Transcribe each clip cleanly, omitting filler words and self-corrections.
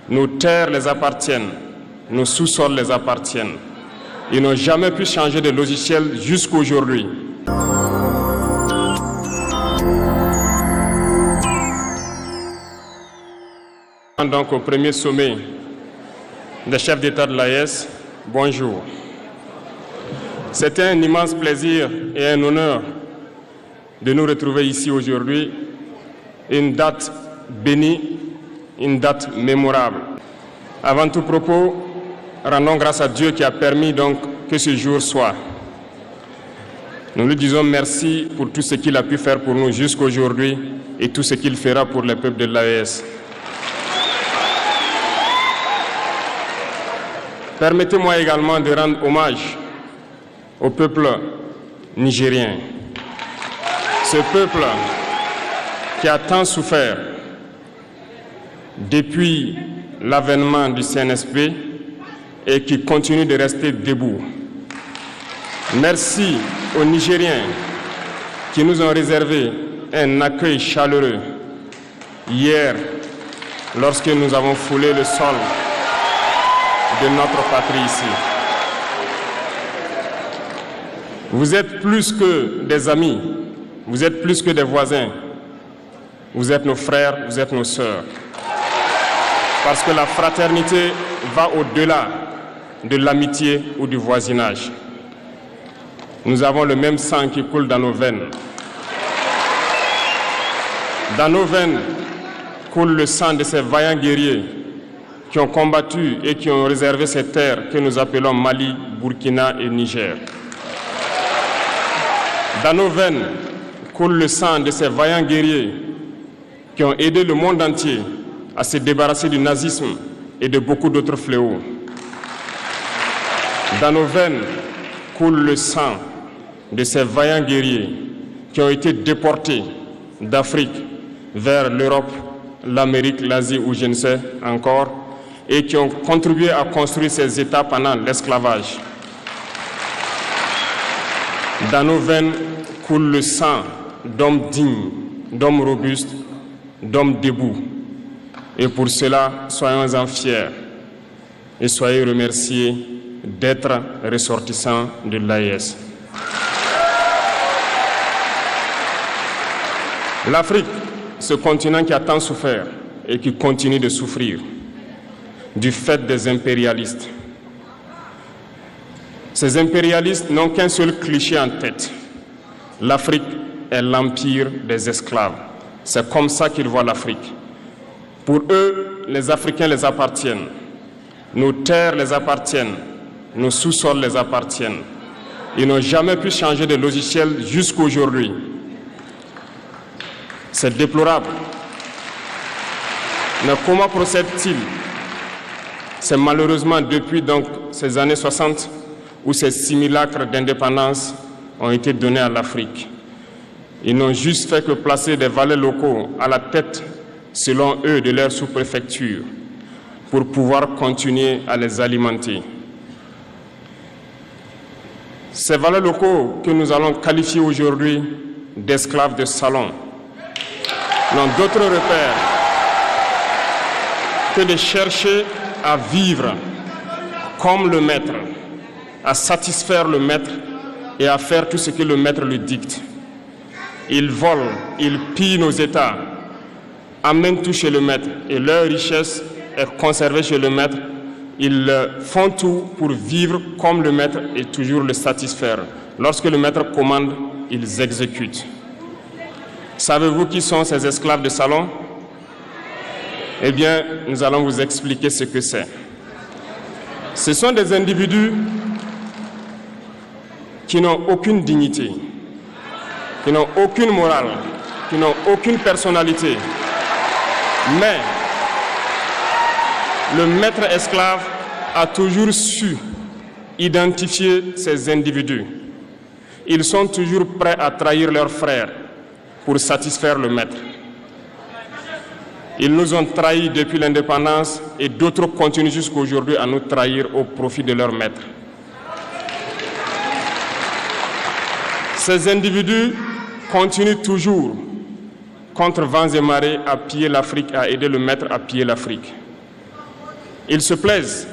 Nos terres les appartiennent, nos sous-sols les appartiennent. Ils n'ont jamais pu changer de logiciel jusqu'à aujourd'hui. Donc au premier sommet des chefs d'État de l'AES, bonjour. C'était un immense plaisir et un honneur de nous retrouver ici aujourd'hui, une date bénie, une date mémorable. Avant tout propos, rendons grâce à Dieu qui a permis donc que ce jour soit. Nous lui disons merci pour tout ce qu'il a pu faire pour nous jusqu'à aujourd'hui et tout ce qu'il fera pour le peuple de l'AES. Permettez-moi également de rendre hommage au peuple nigérien. Ce peuple qui a tant souffert depuis l'avènement du CNSP et qui continue de rester debout. Merci aux Nigériens qui nous ont réservé un accueil chaleureux hier lorsque nous avons foulé le sol de notre patrie ici. Vous êtes plus que des amis, vous êtes plus que des voisins, vous êtes nos frères, vous êtes nos sœurs. Parce que la fraternité va au-delà de l'amitié ou du voisinage. Nous avons le même sang qui coule dans nos veines. Dans nos veines coule le sang de ces vaillants guerriers qui ont combattu et qui ont réservé ces terres que nous appelons Mali, Burkina et Niger. Dans nos veines coule le sang de ces vaillants guerriers qui ont aidé le monde entier à se débarrasser du nazisme et de beaucoup d'autres fléaux. Dans nos veines coule le sang de ces vaillants guerriers qui ont été déportés d'Afrique vers l'Europe, l'Amérique, l'Asie ou je ne sais encore, et qui ont contribué à construire ces États pendant l'esclavage. Dans nos veines coule le sang d'hommes dignes, d'hommes robustes, d'hommes debout. Et pour cela, soyons-en fiers et soyez remerciés d'être ressortissants de l'AES. L'Afrique, ce continent qui a tant souffert et qui continue de souffrir du fait des impérialistes. Ces impérialistes n'ont qu'un seul cliché en tête. L'Afrique est l'empire des esclaves. C'est comme ça qu'ils voient l'Afrique. Pour eux, les Africains les appartiennent. Nos terres les appartiennent. Nos sous-sols les appartiennent. Ils n'ont jamais pu changer de logiciel jusqu'à aujourd'hui. C'est déplorable. Mais comment procèdent-ils? C'est malheureusement depuis donc ces années 60 où ces simulacres d'indépendance ont été donnés à l'Afrique. Ils n'ont juste fait que placer des valets locaux à la tête, selon eux, de leur sous-préfecture pour pouvoir continuer à les alimenter. Ces valets locaux que nous allons qualifier aujourd'hui d'esclaves de salon n'ont d'autre repère que de chercher à vivre comme le maître, à satisfaire le maître et à faire tout ce que le maître lui dicte. Ils volent, ils pillent nos États, amènent tout chez le maître et leur richesse est conservée chez le maître. Ils font tout pour vivre comme le maître et toujours le satisfaire. Lorsque le maître commande, ils exécutent. Savez-vous qui sont ces esclaves de salon? Eh bien, nous allons vous expliquer ce que c'est. Ce sont des individus qui n'ont aucune dignité, qui n'ont aucune morale, qui n'ont aucune personnalité. Mais le maître esclave a toujours su identifier ces individus. Ils sont toujours prêts à trahir leurs frères pour satisfaire le maître. Ils nous ont trahis depuis l'indépendance et d'autres continuent jusqu'à aujourd'hui à nous trahir au profit de leur maître. Ces individus continuent toujours, contre vents et marées, à piller l'Afrique, à aider le maître à piller l'Afrique. Ils se plaisent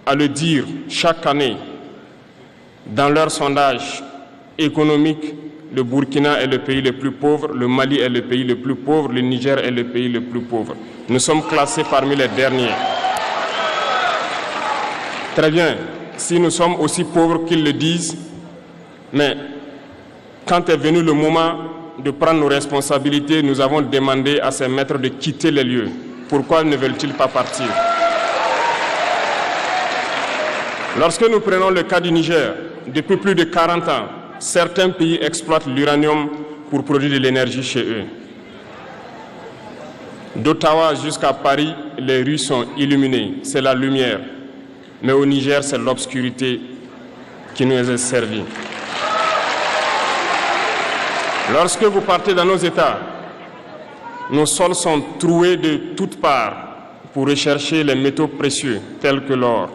à le dire chaque année dans leurs sondages économiques. Le Burkina est le pays le plus pauvre, le Mali est le pays le plus pauvre, le Niger est le pays le plus pauvre. Nous sommes classés parmi les derniers. Très bien, si nous sommes aussi pauvres qu'ils le disent, mais quand est venu le moment de prendre nos responsabilités, nous avons demandé à ces maîtres de quitter les lieux. Pourquoi ne veulent-ils pas partir? Lorsque nous prenons le cas du Niger, depuis plus de 40 ans, certains pays exploitent l'uranium pour produire de l'énergie chez eux. D'Ottawa jusqu'à Paris, les rues sont illuminées, c'est la lumière. Mais au Niger, c'est l'obscurité qui nous est servie. Lorsque vous partez dans nos États, nos sols sont troués de toutes parts pour rechercher les métaux précieux tels que l'or.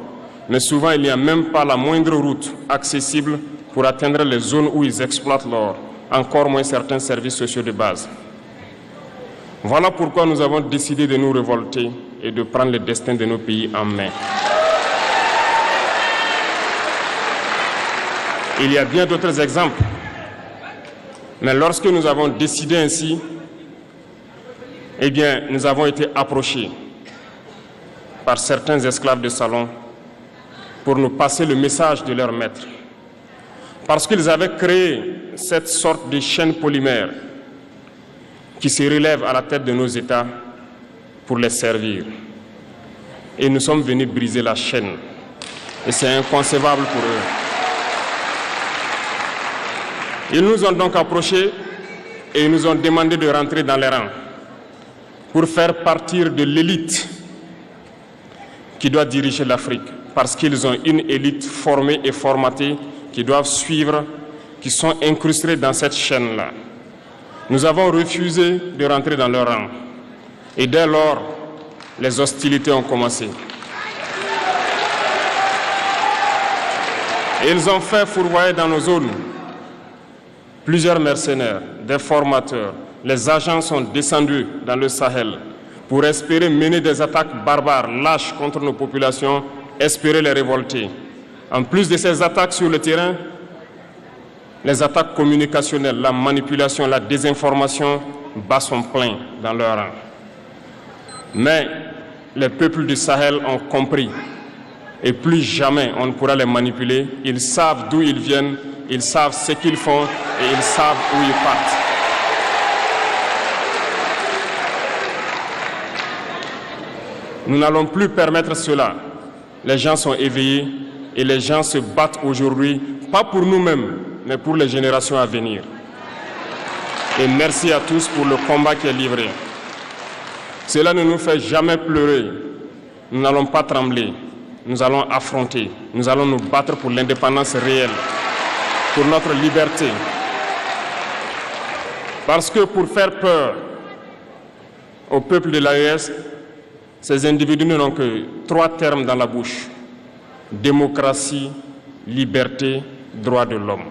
Mais souvent, il n'y a même pas la moindre route accessible pour atteindre les zones où ils exploitent l'or, encore moins certains services sociaux de base. Voilà pourquoi nous avons décidé de nous révolter et de prendre le destin de nos pays en main. Il y a bien d'autres exemples. Mais lorsque nous avons décidé ainsi, eh bien, nous avons été approchés par certains esclaves de salon pour nous passer le message de leur maître. Parce qu'ils avaient créé cette sorte de chaîne polymère qui se relève à la tête de nos États pour les servir. Et nous sommes venus briser la chaîne. Et c'est inconcevable pour eux. Ils nous ont donc approchés et ils nous ont demandé de rentrer dans les rangs pour faire partir de l'élite qui doit diriger l'Afrique, parce qu'ils ont une élite formée et formatée qui doivent suivre, qui sont incrustés dans cette chaîne-là. Nous avons refusé de rentrer dans leur rang. Et dès lors, les hostilités ont commencé. Et ils ont fait fourvoyer dans nos zones plusieurs mercenaires, des formateurs. Les agents sont descendus dans le Sahel pour espérer mener des attaques barbares, lâches contre nos populations, espérer les révolter. En plus de ces attaques sur le terrain, les attaques communicationnelles, la manipulation, la désinformation battent son plein dans leur rang. Mais les peuples du Sahel ont compris et plus jamais on ne pourra les manipuler. Ils savent d'où ils viennent, ils savent ce qu'ils font et ils savent où ils partent. Nous n'allons plus permettre cela. Les gens sont éveillés et les gens se battent aujourd'hui, pas pour nous-mêmes, mais pour les générations à venir. Et merci à tous pour le combat qui est livré. Cela ne nous fait jamais pleurer. Nous n'allons pas trembler. Nous allons affronter. Nous allons nous battre pour l'indépendance réelle, pour notre liberté. Parce que pour faire peur au peuple de l'AES, ces individus n'ont que 3 termes dans la bouche: démocratie, liberté, droits de l'homme.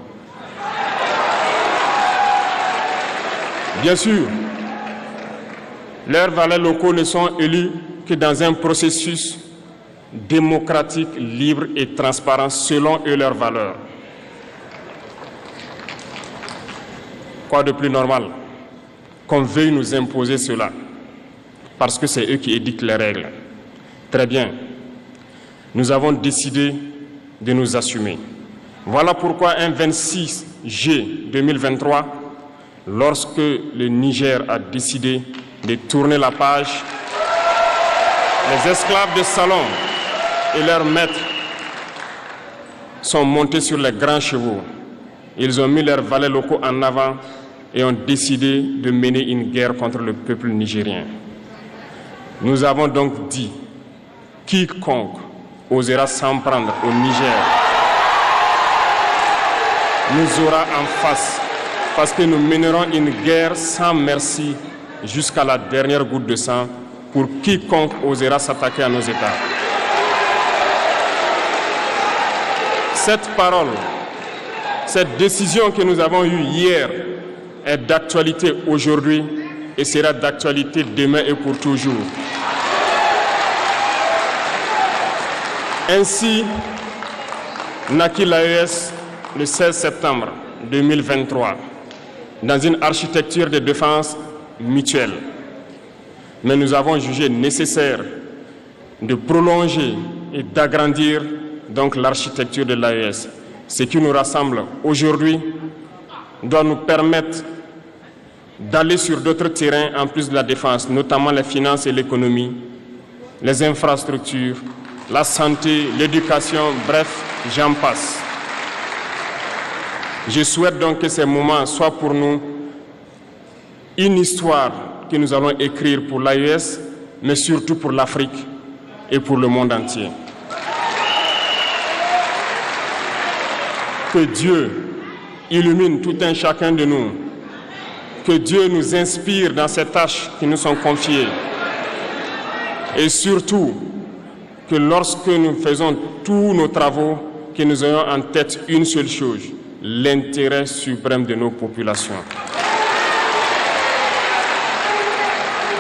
Bien sûr, leurs valets locaux ne sont élus que dans un processus démocratique, libre et transparent selon eux leurs valeurs. Quoi de plus normal qu'on veuille nous imposer cela, parce que c'est eux qui édictent les règles. Très bien, nous avons décidé de nous assumer. Voilà pourquoi un 26 juillet 2023, lorsque le Niger a décidé de tourner la page, les esclaves de salon et leurs maîtres sont montés sur les grands chevaux. Ils ont mis leurs valets locaux en avant et ont décidé de mener une guerre contre le peuple nigérien. Nous avons donc dit, quiconque osera s'en prendre au Niger nous aura en face, parce que nous mènerons une guerre sans merci jusqu'à la dernière goutte de sang pour quiconque osera s'attaquer à nos États. Cette parole, cette décision que nous avons eue hier est d'actualité aujourd'hui et sera d'actualité demain et pour toujours. Ainsi naquit l'AES le 16 septembre 2023 dans une architecture de défense mutuelle. Mais nous avons jugé nécessaire de prolonger et d'agrandir donc l'architecture de l'AES. Ce qui nous rassemble aujourd'hui doit nous permettre d'aller sur d'autres terrains en plus de la défense, notamment les finances et l'économie, les infrastructures, la santé, l'éducation, bref, j'en passe. Je souhaite donc que ces moments soient pour nous une histoire que nous allons écrire pour l'AES, mais surtout pour l'Afrique et pour le monde entier. Que Dieu illumine tout un chacun de nous. Que Dieu nous inspire dans ces tâches qui nous sont confiées. Et surtout, que lorsque nous faisons tous nos travaux, que nous ayons en tête une seule chose, l'intérêt suprême de nos populations.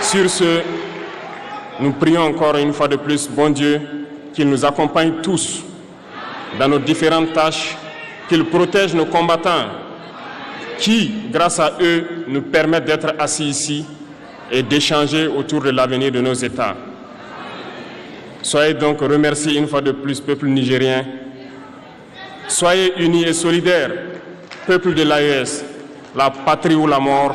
Sur ce, nous prions encore une fois de plus, bon Dieu, qu'il nous accompagne tous dans nos différentes tâches, qu'il protège nos combattants qui, grâce à eux, nous permettent d'être assis ici et d'échanger autour de l'avenir de nos États. Soyez donc remerciés une fois de plus, peuple nigérien. Soyez unis et solidaires, peuple de l'AES, la patrie ou la mort.